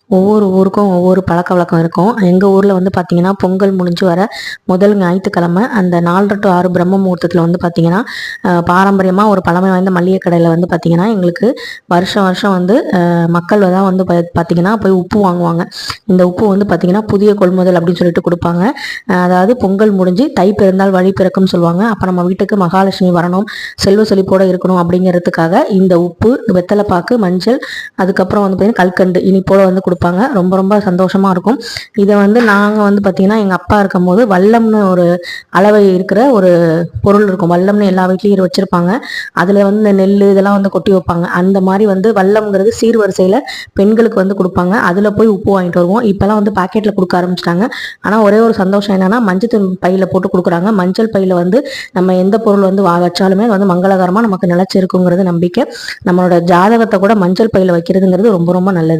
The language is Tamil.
ஒவ்வொரு ஊருக்கும் ஒவ்வொரு பழக்கவழக்கம் இருக்கும். எங்கள் ஊரில் வந்து பார்த்திங்கன்னா, பொங்கல் முடிஞ்சு வர முதல் ஞாயிற்றுக்கிழமை அந்த 4:30 to 6 பிரம்ம முகூர்த்தத்தில் வந்து பார்த்திங்கன்னா, பாரம்பரியமாக ஒரு பழமை வாய்ந்த மளிகை கடையில் வந்து பார்த்திங்கன்னா, எங்களுக்கு வருஷம் வருஷம் வந்து மக்கள் தான் வந்து பார்த்திங்கன்னா போய் உப்பு வாங்குவாங்க. இந்த உப்பு வந்து பார்த்திங்கன்னா புதிய கொள்முதல் அப்படின்னு சொல்லிட்டு கொடுப்பாங்க. அதாவது பொங்கல் முடிஞ்சு தை பிறந்தால் வழி பிறக்கும்னு சொல்லுவாங்க. அப்போ நம்ம வீட்டுக்கு மகாலட்சுமி வரணும், செல்வ செழிப்போடு இருக்கணும் அப்படிங்கிறதுக்காக இந்த உப்பு, வெத்தலைப்பாக்கு, மஞ்சள், அதுக்கப்புறம் வந்து பார்த்திங்கன்னா கல்கண்டு இனிப்போட வந்து கொடுப்பாங்க. ரொம்ப ரொம்ப சந்தோஷமா இருக்கும். இதை வந்து நாங்கள் வந்து பார்த்திங்கன்னா எங்கள் அப்பா இருக்கும்போது வல்லம்னு ஒரு அளவை இருக்கிற ஒரு பொருள் இருக்கும். வல்லம்னு எல்லா வீட்லேயும் வச்சுருப்பாங்க. அதில் வந்து இந்த நெல் இதெல்லாம் வந்து கொட்டி வைப்பாங்க. அந்த மாதிரி வந்து வல்லம்ங்கிறது சீர்வரிசையில் பெண்களுக்கு வந்து கொடுப்பாங்க. அதில் போய் உப்பு வாங்கிட்டு வருவோம். இப்போலாம் வந்து பாக்கெட்டில் கொடுக்க ஆரம்பிச்சிட்டாங்க. ஆனால் ஒரே ஒரு சந்தோஷம் என்னென்னா, மஞ்சள் பையில் போட்டு கொடுக்குறாங்க. மஞ்சள் பையில் வந்து நம்ம எந்த பொருள் வந்து வச்சாலுமே வந்து மங்களகரமாக நமக்கு நிலச்சிருக்குங்கிறது நம்பிக்கை. நம்மளோட ஜாதகத்தை கூட மஞ்சள் பையில் வைக்கிறதுங்கிறது ரொம்ப ரொம்ப நல்லது.